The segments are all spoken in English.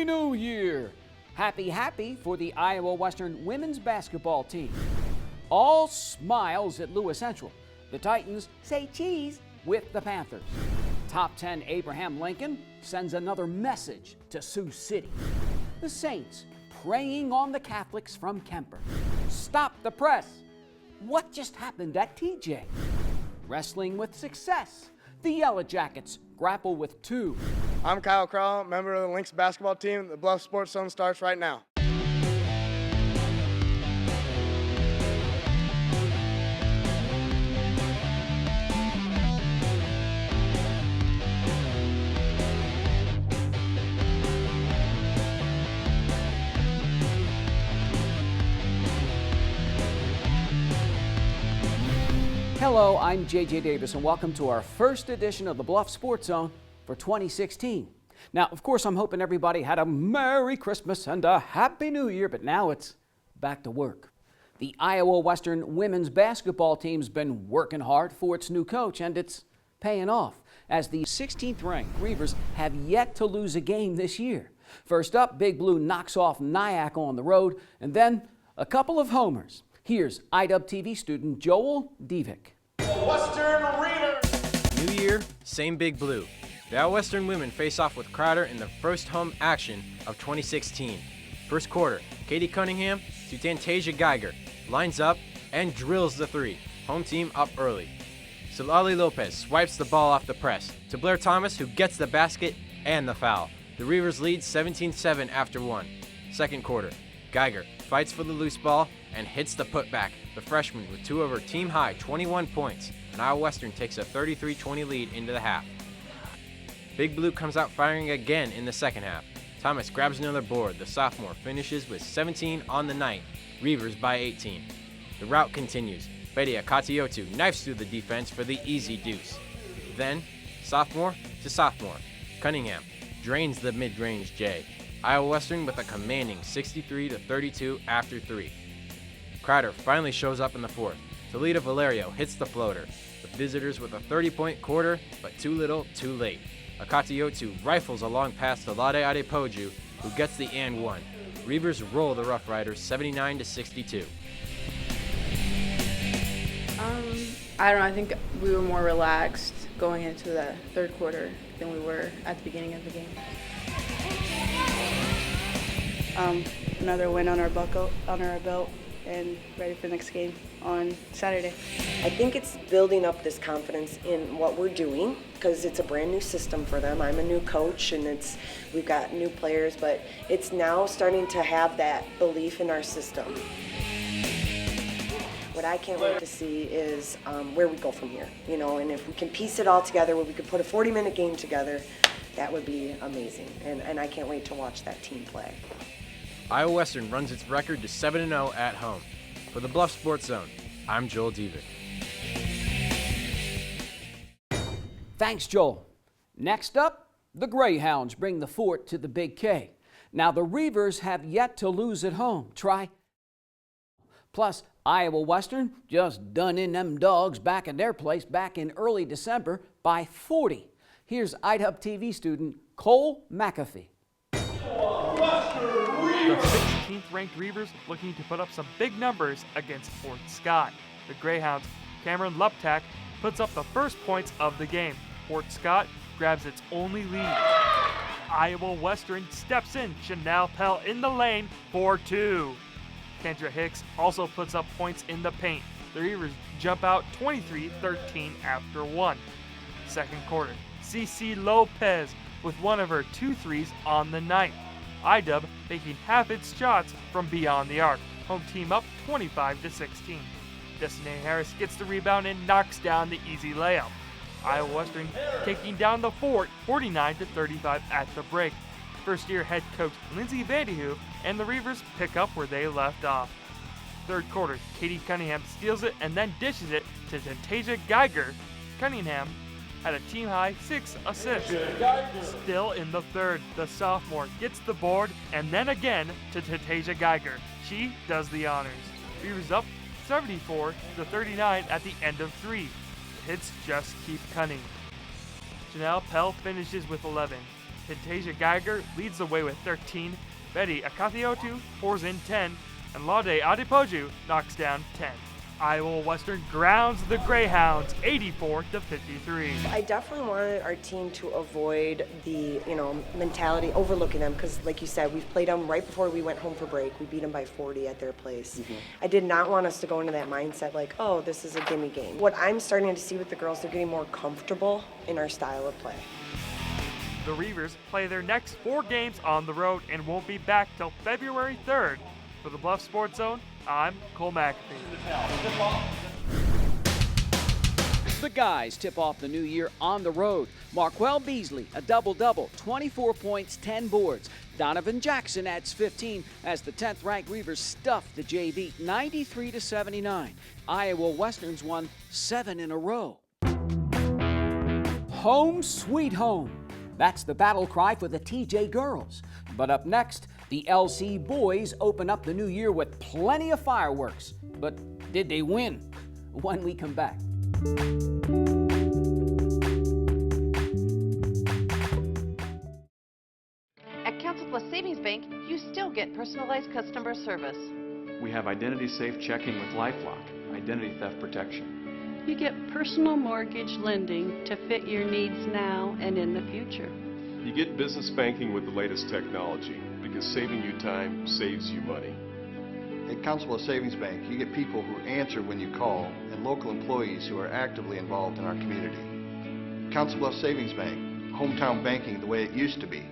Happy New Year! Happy for the Iowa Western women's basketball team. All smiles at Lewis Central. The Titans say cheese with the Panthers. Top 10 Abraham Lincoln sends another message to Sioux City. The Saints preying on the Catholics from Kemper. Stop the press. What just happened at TJ? Wrestling with success. The Yellow Jackets grapple with two. I'm Kyle Crowell, member of the Lynx basketball team. The Bluffs Sports Zone starts right now. Hello, I'm JJ Davis, and welcome to our first edition of the Bluffs Sports Zone for 2016. Now, of course, I'm hoping everybody had a Merry Christmas and a Happy New Year, but now it's back to work. The Iowa Western women's basketball team's been working hard for its new coach, and it's paying off, as the 16th-ranked Reavers have yet to lose a game this year. First up, Big Blue knocks off Nyack on the road, and then a couple of homers. Here's IWTV student Joel Divick. Western Reavers! New year, same Big Blue. The Iowa Western women face off with Crowder in the first home action of 2016. First quarter, Katie Cunningham to Tantasia Geiger, lines up and drills the three. Home team up early. Solali Lopez swipes the ball off the press to Blair Thomas, who gets the basket and the foul. The Reavers lead 17-7 after one. Second quarter, Geiger fights for the loose ball and hits the putback. The freshman with two of her team-high 21 points, and Iowa Western takes a 33-20 lead into the half. Big Blue comes out firing again in the second half. Thomas grabs another board. The sophomore finishes with 17 on the night. Reavers by 18. The rout continues. Betty Akatiotu knifes through the defense for the easy deuce. Then, sophomore to sophomore. Cunningham drains the mid-range J. Iowa Western with a commanding 63-32 after three. Crowder finally shows up in the fourth. Toledo Valerio hits the floater. The visitors with a 30-point quarter, but too little, too late. Akatiotu rifles along past Alade Adepoju, who gets the and one. Reavers roll the Rough Riders 79-62. I don't know, I think we were more relaxed going into the third quarter than we were at the beginning of the game. Another win on our belt, and ready for the next game on Saturday. I think it's building up this confidence in what we're doing, because it's a brand new system for them. I'm a new coach, and we've got new players, but it's now starting to have that belief in our system. What I can't wait to see is where we go from here, and if we can piece it all together, where we could put a 40-minute game together, that would be amazing, and I can't wait to watch that team play. Iowa Western runs its record to 7-0 at home. For the Bluff Sports Zone, I'm Joel Divick. Thanks, Joel. Next up, the Greyhounds bring the fort to the Big K. Now, the Reavers have yet to lose at home. Plus, Iowa Western just done in them dogs back in their place back in early December by 40. Here's IWTV student Cole McAfee. The 16th-ranked Reavers looking to put up some big numbers against Fort Scott. The Greyhounds' Cameron Luptak puts up the first points of the game. Fort Scott grabs its only lead. Iowa Western steps in. Chanel Pell in the lane for two. Kendra Hicks also puts up points in the paint. The Reavers jump out 23-13 after one. Second quarter, CeCe Lopez with one of her 2 threes on the night. IW making half its shots from beyond the arc. Home team up 25-16. Destiny Harris gets the rebound and knocks down the easy layup. Iowa Western taking down the fort 49-35 at the break. First-year head coach Lindsey Vanderhoof and the Reavers pick up where they left off. Third quarter, Katie Cunningham steals it and then dishes it to Tantasia Geiger. Cunningham had a team-high 6 assists. Still in the third, the sophomore gets the board and then again to Tantasia Geiger. She does the honors. Reavers up 74-39 at the end of 3. Hits just keep coming. Janelle Pell finishes with 11. Fantasia Geiger leads the way with 13, Betty Akatiotu pours in 10, and Laude Adepoju knocks down 10. Iowa Western grounds the Greyhounds 84-53. I definitely wanted our team to avoid the, mentality overlooking them because, like you said, we've played them right before we went home for break. We beat them by 40 at their place. I did not want us to go into that mindset like, oh, this is a gimme game. What I'm starting to see with the girls, they're getting more comfortable in our style of play. The Reavers play their next 4 games on the road and won't be back till February 3rd. For the Bluffs Sports Zone, I'm Cole McAfee. The guys tip off the new year on the road. Marquel Beasley, a double-double, 24 points, 10 boards. Donovan Jackson adds 15 as the 10th-ranked Reavers stuff the JV 93-79. Iowa Westerns won 7 in a row. Home sweet home. That's the battle cry for the TJ girls. But up next, the LC boys open up the new year with plenty of fireworks. But did they win? When we come back. At Council Plus Savings Bank, you still get personalized customer service. We have identity-safe checking with LifeLock, identity theft protection. You get personal mortgage lending to fit your needs now and in the future. You get business banking with the latest technology because saving you time saves you money. At Council of Savings Bank, you get people who answer when you call and local employees who are actively involved in our community. Council of Savings Bank, hometown banking the way it used to be.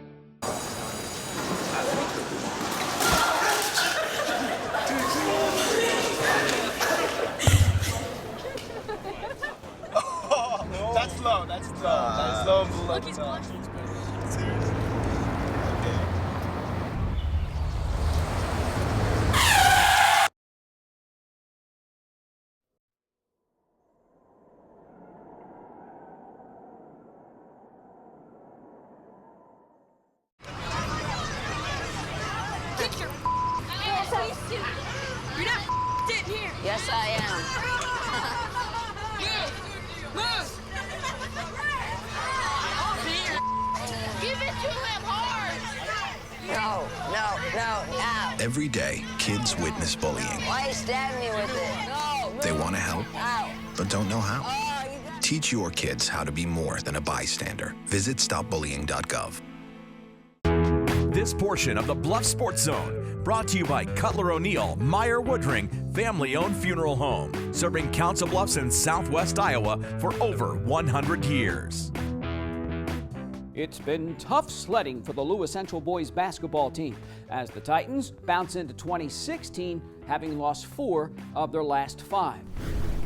That's low. That's low and below the top. Seriously. Get your ass out. You're not sitting here. Yes, I am. Move. Give it to him hard. No. Every day, kids witness bullying. Why you stabbing me with it? No. They want to help, Ow. but don't know how. Teach your kids how to be more than a bystander. Visit stopbullying.gov. This portion of the Bluffs Sports Zone brought to you by Cutler O'Neill, Meyer Woodring, family-owned funeral home, serving Council Bluffs in southwest Iowa for over 100 years. It's been tough sledding for the Lewis Central boys basketball team as the Titans bounce into 2016, having lost 4 of their last 5.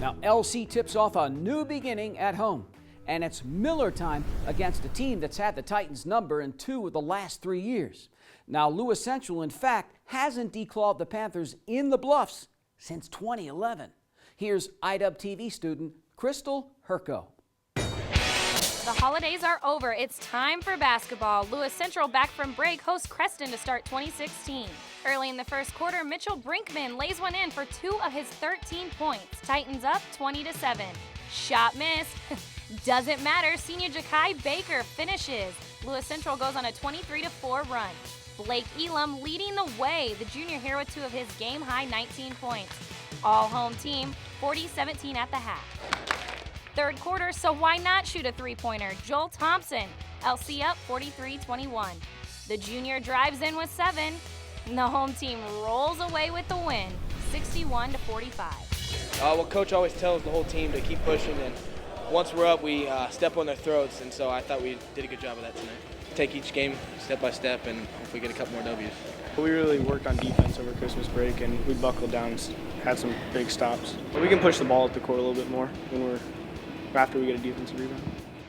Now, LC tips off a new beginning at home, and it's Miller time against a team that's had the Titans' number in 2 of the last 3 years. Now, Lewis Central, in fact, hasn't declawed the Panthers in the Bluffs since 2011. Here's IDub TV student Crystal Herco. The holidays are over. It's time for basketball. Lewis Central, back from break, hosts Creston to start 2016. Early in the first quarter, Mitchell Brinkman lays one in for 2 of his 13 points. Titans up 20-7. Shot miss. Doesn't matter. Senior Ja'Kai Baker finishes. Lewis Central goes on a 23-4 run. Blake Elam leading the way. The junior here with 2 of his game-high 19 points. All home team, 40-17 at the half. Third quarter, so why not shoot a 3-pointer? Joel Thompson, LC up 43-21. The junior drives in with 7. And the home team rolls away with the win, 61-45. Well, Coach always tells the whole team to keep pushing, and once we're up, we step on their throats, and so I thought we did a good job of that tonight. Take each game step by step and hopefully get a couple more W's. We really worked on defense over Christmas break, and we buckled down and had some big stops. But we can push the ball at the court a little bit more after we get a defensive rebound.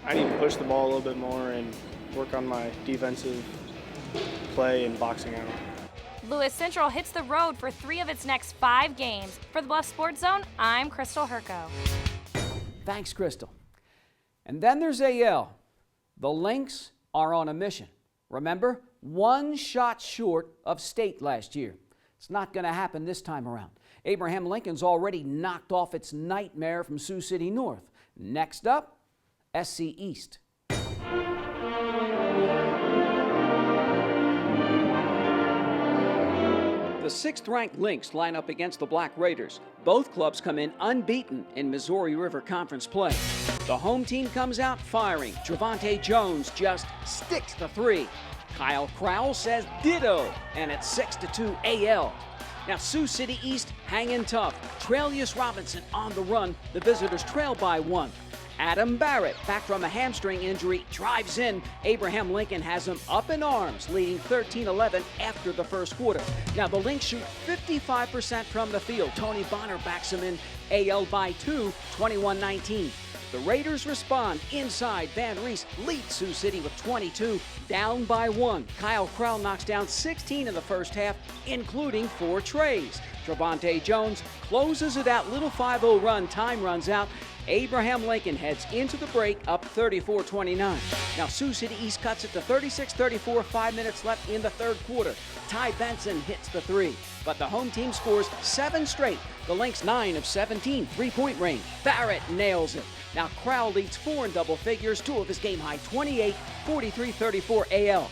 I need to push the ball a little bit more and work on my defensive play and boxing out. Lewis Central hits the road for 3 of its next 5 games. For the Bluffs Sports Zone, I'm Crystal Herco. Thanks, Crystal. And then there's AL. The Lynx are on a mission. Remember, 1 shot short of state last year. It's not going to happen this time around. Abraham Lincoln's already knocked off its nightmare from Sioux City North. Next up, SC East. The 6th-ranked Lynx line up against the Black Raiders. Both clubs come in unbeaten in Missouri River Conference play. The home team comes out firing. Trevante Jones just sticks the 3. Kyle Crowell says ditto, and it's 6-2 AL. Now Sioux City East hanging tough. Trailius Robinson on the run. The visitors trail by 1. Adam Barrett, back from a hamstring injury, drives in. Abraham Lincoln has him up in arms, leading 13-11 after the first quarter. Now the Lynx shoot 55% from the field. Tony Bonner backs him in. AL by 2, 21-19. The Raiders respond inside. Van Reese leads Sioux City with 22, down by 1. Kyle Crowell knocks down 16 in the first half, including 4 trays. Trevante Jones closes it out. Little 5-0 run. Time runs out. Abraham Lincoln heads into the break up 34-29. Now Sioux City East cuts it to 36-34, 5 minutes left in the third quarter. Ty Benson hits the 3, but the home team scores 7 straight. The Lynx 9 of 17, 3-point range. Barrett nails it. Now Crowell leads 4 in double figures, 2 of his game-high 28, 43-34 AL.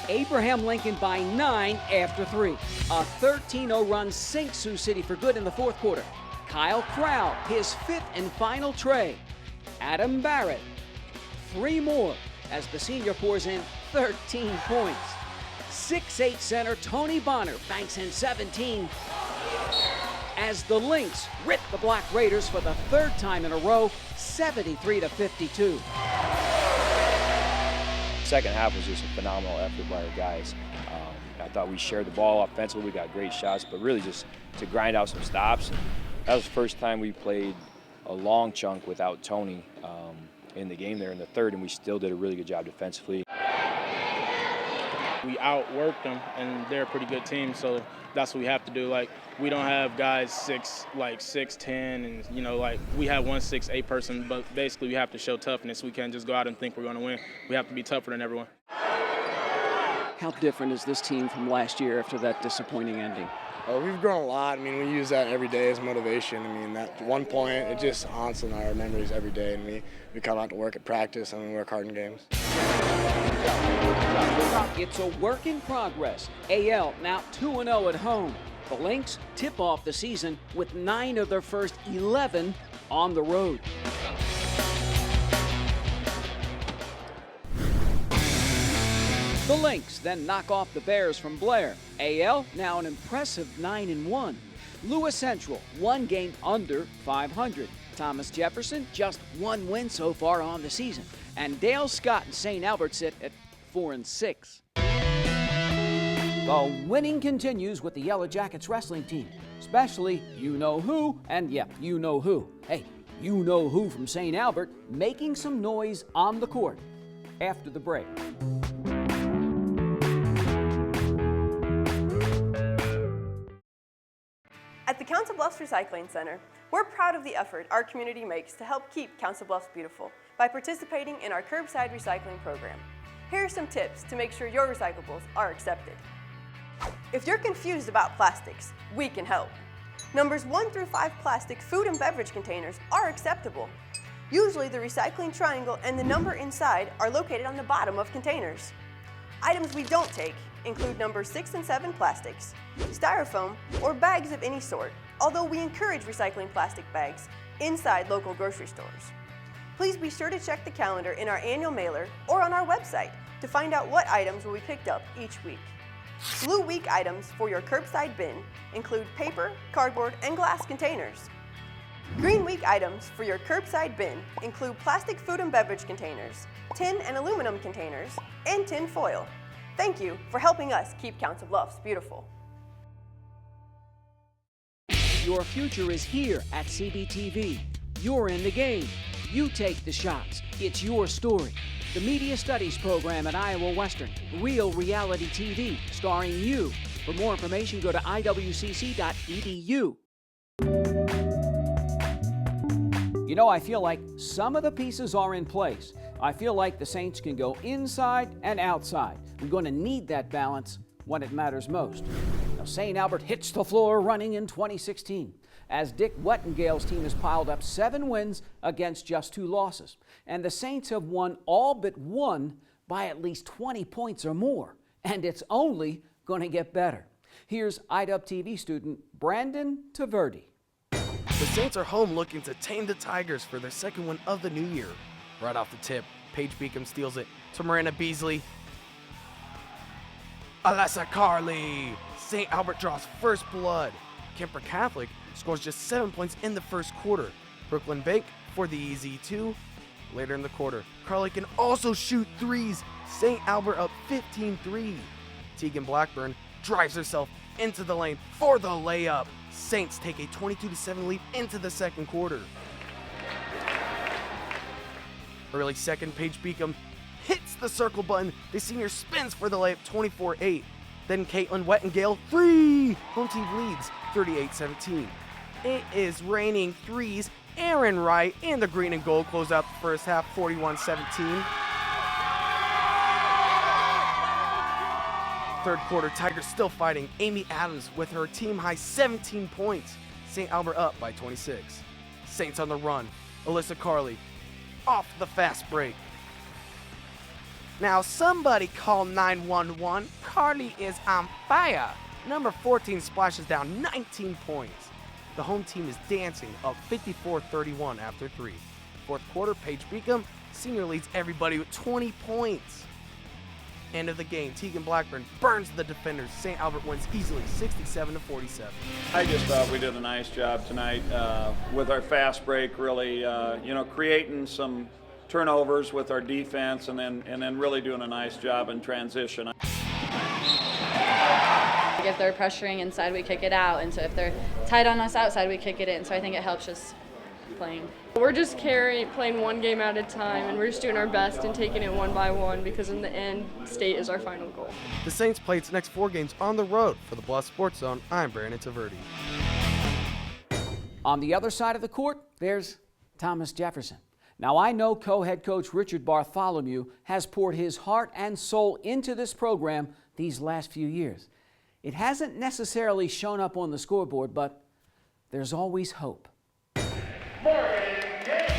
Abraham Lincoln by 9 after 3. A 13-0 run sinks Sioux City for good in the fourth quarter. Kyle Crowell, his 5th and final tray. Adam Barrett, 3 more as the senior pours in 13 points. 6'8" center Tony Bonner banks in 17 as the Lynx rip the Black Raiders for the 3rd time in a row, 73-52. Second half was just a phenomenal effort by our guys. I thought we shared the ball offensively. We got great shots, but really just to grind out some stops. And that was the first time we played a long chunk without Tony in the game there in the third, and we still did a really good job defensively. We outworked them, and they're a pretty good team, so that's what we have to do. Like, we don't have guys 6'10", and we have one 6'8" person, but basically we have to show toughness. We can't just go out and think we're going to win. We have to be tougher than everyone. How different is this team from last year after that disappointing ending? Oh, we've grown a lot. I mean, we use that every day as motivation. I mean, that one point, it just haunts in our memories every day, and we come out to work at practice and we work hard in games. It's a work in progress. AL now 2-0 at home. The Lynx tip off the season with 9 of their first 11 on the road. The Lynx then knock off the Bears from Blair. AL now an impressive 9-1. Lewis Central 1 game under 500. Thomas Jefferson just 1 win so far on the season. And Dale Scott and St. Albert sit at 4-6. The winning continues with the Yellow Jackets wrestling team, especially you-know-who and, yeah, you-know-who. Hey, you-know-who from St. Albert making some noise on the court after the break. At the Council Bluffs Recycling Center, we're proud of the effort our community makes to help keep Council Bluffs beautiful by participating in our curbside recycling program. Here are some tips to make sure your recyclables are accepted. If you're confused about plastics, we can help. Numbers 1 through 5 plastic food and beverage containers are acceptable. Usually the recycling triangle and the number inside are located on the bottom of containers. Items we don't take include numbers 6 and 7 plastics, styrofoam, or bags of any sort, although we encourage recycling plastic bags inside local grocery stores. Please be sure to check the calendar in our annual mailer or on our website to find out what items will be picked up each week. Blue Week items for your curbside bin include paper, cardboard, and glass containers. Green Week items for your curbside bin include plastic food and beverage containers, tin and aluminum containers, and tin foil. Thank you for helping us keep Council Bluffs beautiful. Your future is here at CBTV. You're in the game. You take the shots. It's your story. The Media Studies program at Iowa Western. Real reality TV starring you. For more information, go to iwcc.edu. You know, I feel like some of the pieces are in place. I feel like the Saints can go inside and outside. We're going to need that balance when it matters most. Now, St. Albert hits the floor running in 2016 as Dick Wettengale's team has piled up 7 wins against just 2 losses. And the Saints have won all but one by at least 20 points or more. and it's only going to get better. Here's IWTV student Brandon Taverdi. The Saints are home looking to tame the Tigers for their second win of the new year. Right off the tip, Paige Beacom steals it to Miranda Beasley. Alessa Carly! St. Albert draws first blood. Kemper Catholic scores just 7 points in the first quarter. Brooklyn Bank for the easy 2. Later in the quarter, Carly can also shoot threes. St. Albert up 15-3. Tegan Blackburn drives herself into the lane for the layup. Saints take a 22-7 lead into the second quarter. Early second, Paige Beacom hits the circle button. The senior spins for the layup, 24-8. Then Caitlin Wettengale, 3! Home team leads, 38-17. It is raining threes. Aaron Wright and the green and gold close out the first half, 41-17. Third quarter, Tigers still fighting. Amy Adams with her team-high 17 points. St. Albert up by 26. Saints on the run. Alyssa Carly off the fast break. Now somebody call 911. Carly is on fire. Number 14 splashes down 19 points. The home team is dancing up 54-31 after 3. Fourth quarter, Paige Beacom, senior leads everybody with 20 points. End of the game, Tegan Blackburn burns the defenders. St. Albert wins easily, 67-47. I just thought we did a nice job tonight with our fast break, really, creating some turnovers with our defense, and then really doing a nice job in transition. If they're pressuring inside, we kick it out, and so if they're tight on us outside, we kick it in. So I think it helps just playing. We're just playing one game at a time, and we're just doing our best and taking it one by one, because in the end, state is our final goal. The Saints play its next 4 games on the road. For the Bluffs Sports Zone, I'm Brandon Taverdi. On the other side of the court, there's Thomas Jefferson. Now, I know co-head coach Richard Bartholomew has poured his heart and soul into this program these last few years. It hasn't necessarily shown up on the scoreboard, but there's always hope.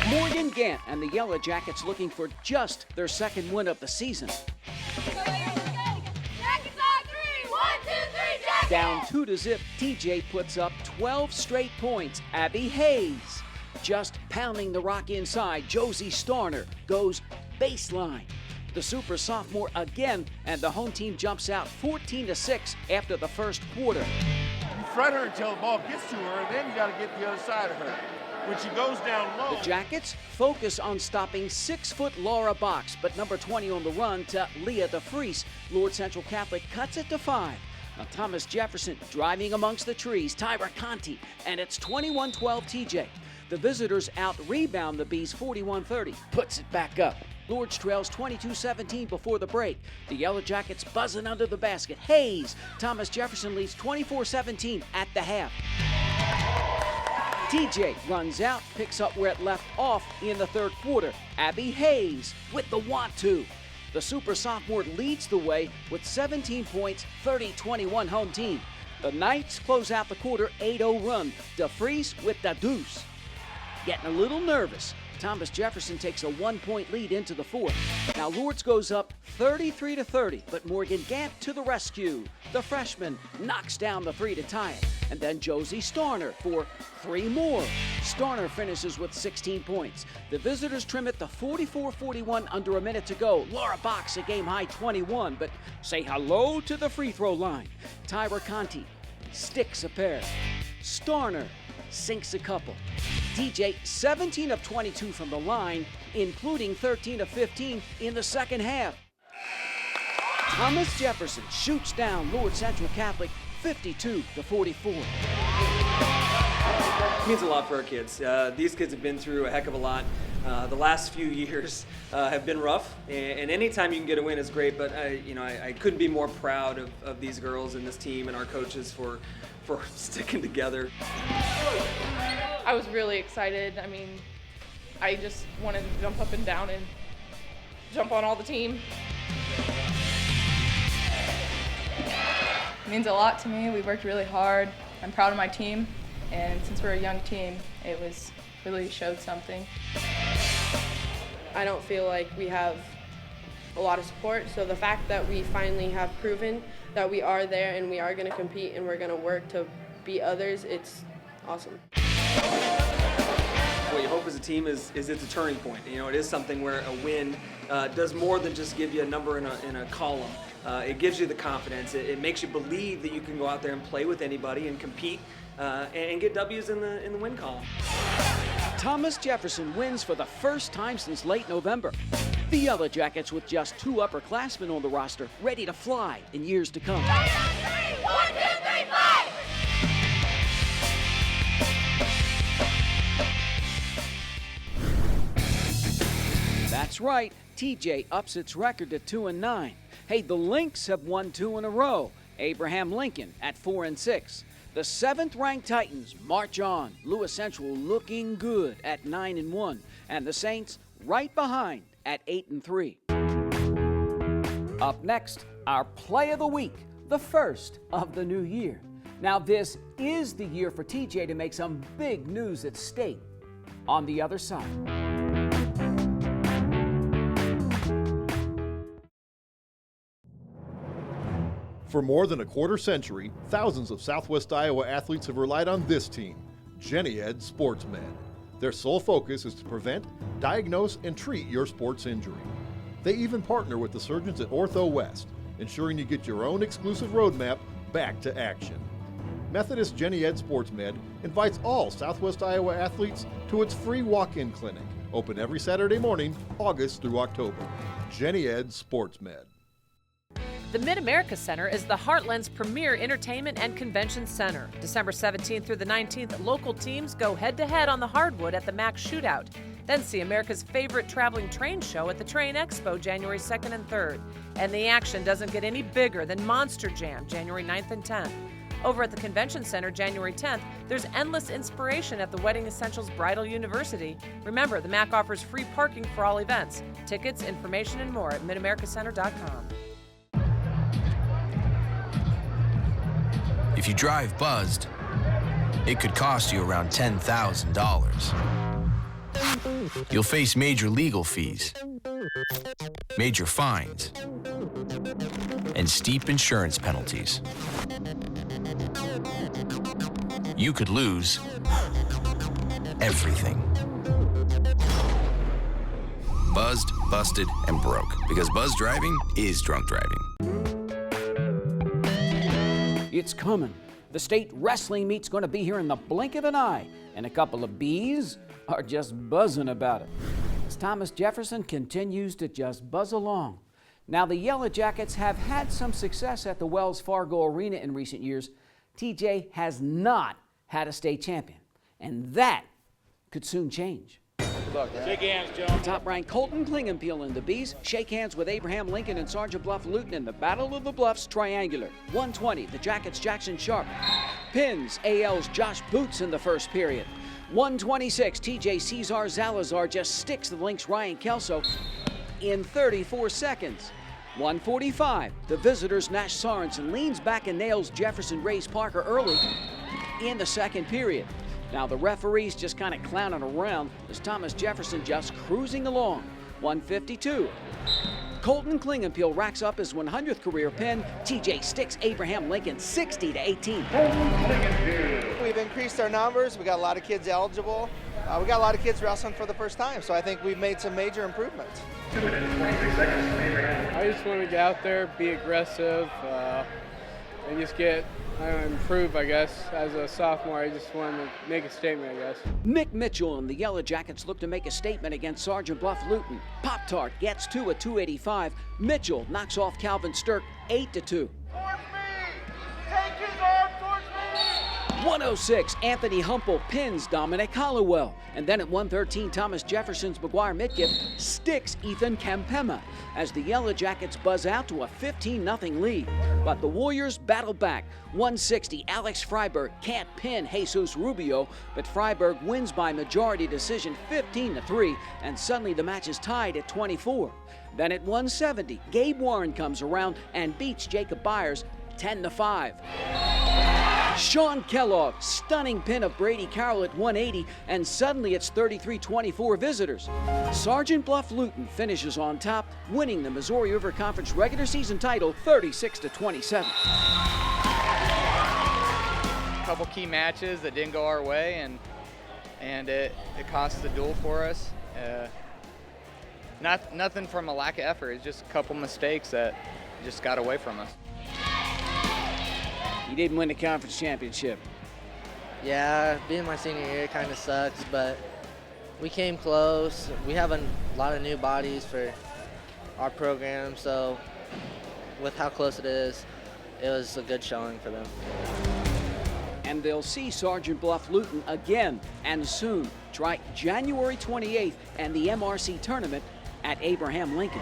Morgan Gant and the Yellow Jackets looking for just their second win of the season. Down 2-0, TJ puts up 12 straight points. Abby Hayes just pounding the rock inside. Josie Starner goes baseline. The super sophomore again, and the home team jumps out 14-6 after the first quarter. You fret her until the ball gets to her, and then you got to get the other side of her. When she goes down low. The Jackets focus on stopping 6-foot Laura Box, but number 20 on the run to Leah DeFries. Lord Central Catholic cuts it to 5. Now Thomas Jefferson driving amongst the trees. Tyra Conti, and it's 21-12 TJ. The visitors out-rebound the Bees 41-30. Puts it back up. Lourdes trails 22-17 before the break. The Yellow Jackets buzzing under the basket. Hayes. Thomas Jefferson leads 24-17 at the half. TJ runs out, picks up where it left off in the third quarter. Abby Hayes with the want-to. The super sophomore leads the way with 17 points, 30-21 home team. The Knights close out the quarter 8-0 run. DeFries with the deuce. Getting a little nervous. Thomas Jefferson takes a 1-point lead into the fourth. Now Lourdes goes up 33-30, but Morgan Gant to the rescue. The freshman knocks down the 3 to tie it. And then Josie Starner for 3 more. Starner finishes with 16 points. The visitors trim it to 44-41 under a minute to go. Laura Box a game-high 21, but say hello to the free throw line. Tyra Conti sticks a pair. Starner sinks a couple. DJ 17 of 22 from the line, including 13 of 15 in the second half. Thomas Jefferson shoots down Lourdes Central Catholic 52-44. It means a lot for our kids. These kids have been through a heck of a lot. The last few years have been rough, and anytime you can get a win is great, but I couldn't be more proud of these girls and this team and our coaches for sticking together. I was really excited. I mean, I just wanted to jump up and down and jump on all the team. It means a lot to me. We worked really hard. I'm proud of my team, and since we're a young team, it was really showed something. I don't feel like we have a lot of support. So the fact that we finally have proven that we are there and we are going to compete and we're going to work to beat others, it's awesome. What you hope as a team is it's a turning point. You know, it is something where a win does more than just give you a number in a column. It gives you the confidence. It makes you believe that you can go out there and play with anybody and compete and get W's in the win column. Thomas Jefferson wins for the first time since late November. The Yellow Jackets, with just 2 upperclassmen on the roster, ready to fly in years to come. 1, 2, 3, fly! That's right, TJ ups its record to 2-9. Hey, the Lynx have won 2 in a row. Abraham Lincoln at 4-6. The 7th-ranked Titans march on. Lewis Central looking good at 9-1, and the Saints right behind at 8-3. Up next, our play of the week, the first of the new year. Now, this is the year for TJ to make some big news at state. On the other side. For more than a quarter century, thousands of Southwest Iowa athletes have relied on this team, Jenny Ed Sports Med. Their sole focus is to prevent, diagnose, and treat your sports injury. They even partner with the surgeons at Ortho West, ensuring you get your own exclusive roadmap back to action. Methodist Jenny Ed Sports Med invites all Southwest Iowa athletes to its free walk-in clinic, open every Saturday morning, August through October. Jenny Ed Sports Med. The Mid-America Center is the Heartland's premier entertainment and convention center. December 17th through the 19th, local teams go head-to-head on the hardwood at the MAC Shootout. Then see America's favorite traveling train show at the Train Expo January 2nd and 3rd. And the action doesn't get any bigger than Monster Jam January 9th and 10th. Over at the Convention Center January 10th, there's endless inspiration at the Wedding Essentials Bridal University. Remember, the MAC offers free parking for all events. Tickets, information, and more at midamericacenter.com. If you drive buzzed, it could cost you around $10,000. You'll face major legal fees, major fines, and steep insurance penalties. You could lose everything. Buzzed, busted, and broke. Because buzz driving is drunk driving. It's coming. The state wrestling meet's going to be here in the blink of an eye, and a couple of bees are just buzzing about it. As Thomas Jefferson continues to just buzz along. Now, the Yellow Jackets have had some success at the Wells Fargo Arena in recent years. TJ has not had a state champion, and that could soon change. Shake hands, Joe. Top-ranked Colton Klingenpeel and the Bees shake hands with Abraham Lincoln and Sergeant Bluff Luton in the Battle of the Bluffs Triangular. 120, the Jackets' Jackson Sharp pins AL's Josh Boots in the first period. 126, TJ Cesar Zalazar just sticks the Lynx' Ryan Kelso in 34 seconds. 145, the visitors' Nash Sorensen leans back and nails Jefferson Ray's Parker early in the second period. Now the referee's just kind of clowning around as Thomas Jefferson just cruising along. 152. Colton Klingenpeel racks up his 100th career pin. TJ sticks Abraham Lincoln 60-18. We've increased our numbers. We got a lot of kids eligible. We got a lot of kids wrestling for the first time, so I think we've made some major improvements. 2 minutes, 26 seconds from Abraham. I just want to get out there, be aggressive, and just improve, I guess. As a sophomore, I just wanted to make a statement, I guess. Nick Mitchell and the Yellow Jackets look to make a statement against Sergeant Bluff Luton. Pop-Tart gets 2 at 285. Mitchell knocks off Calvin Stirk 8-2. 106, Anthony Humpel pins Dominic Hollowell. And then at 113, Thomas Jefferson's McGuire Midgift sticks Ethan Campema as the Yellow Jackets buzz out to a 15-0 lead. But the Warriors battle back. 160, Alex Freiberg can't pin Jesus Rubio, but Freiberg wins by majority decision 15-3, and suddenly the match is tied at 24. Then at 170, Gabe Warren comes around and beats Jacob Byers 10-5. Sean Kellogg, stunning pin of Brady Carroll at 180, and suddenly it's 33-24 visitors. Sergeant Bluff Luton finishes on top, winning the Missouri River Conference regular season title 36-27. A couple key matches that didn't go our way, and it cost the duel for us. Nothing from a lack of effort. It's just a couple mistakes that just got away from us. You didn't win the conference championship. Yeah, being my senior year kind of sucks, but we came close. We have a lot of new bodies for our program, so with how close it is, it was a good showing for them. And they'll see Sergeant Bluff Luton again and soon. Try January 28th and the MRC tournament at Abraham Lincoln.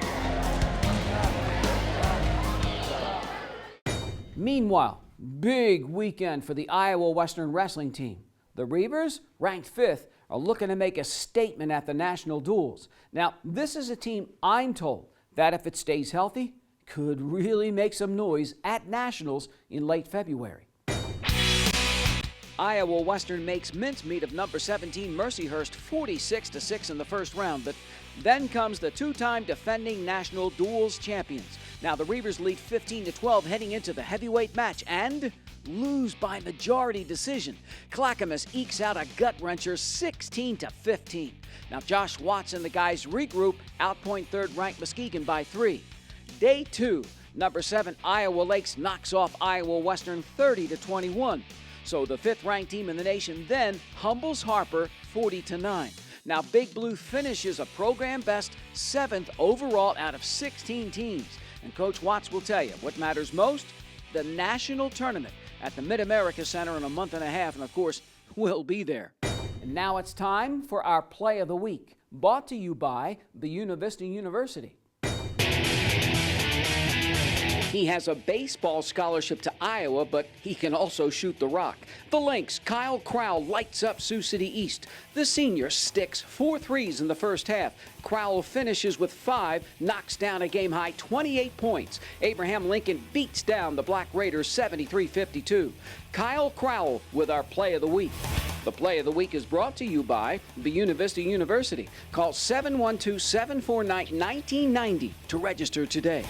Meanwhile, big weekend for the Iowa Western wrestling team. The Reavers, ranked 5th, are looking to make a statement at the national duels. Now, this is a team I'm told that if it stays healthy, could really make some noise at nationals in late February. Iowa Western makes mincemeat of number 17 Mercyhurst 46-6 in the first round, but then comes the two-time defending national duels champions. Now the Reavers lead 15-12 heading into the heavyweight match and lose by majority decision. Clackamas ekes out a gut-wrencher 16-15. Now Josh Watts and the guys regroup, outpoint third-ranked Muskegon by 3. Day 2, number 7 Iowa Lakes knocks off Iowa Western 30-21. So the 5th-ranked team in the nation then humbles Harper 40-9. Now Big Blue finishes a program best 7th overall out of 16 teams. And Coach Watts will tell you what matters most, the national tournament at the Mid-America Center in a month and a half, and of course, we'll be there. And now it's time for our Play of the Week, brought to you by the University University. He has a baseball scholarship to Iowa, but he can also shoot the rock. The Lynx, Kyle Crowell lights up Sioux City East. The senior sticks 4 threes in the first half. Crowell finishes with 5, knocks down a game-high 28 points. Abraham Lincoln beats down the Black Raiders 73-52. Kyle Crowell with our Play of the Week. The Play of the Week is brought to you by the University University. Call 712-749-1990 to register today.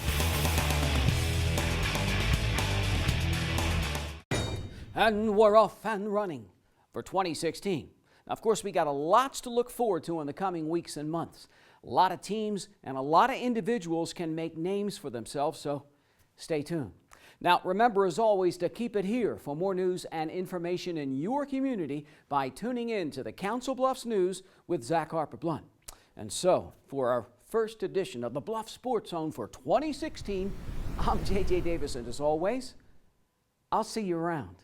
And we're off and running for 2016. Now, of course, we got lots to look forward to in the coming weeks and months. A lot of teams and a lot of individuals can make names for themselves, so stay tuned. Now, remember, as always, to keep it here for more news and information in your community by tuning in to the Council Bluffs News with Zach Harper-Blunt. And so, for our first edition of the Bluff Sports Zone for 2016, I'm J.J. Davis, and as always, I'll see you around.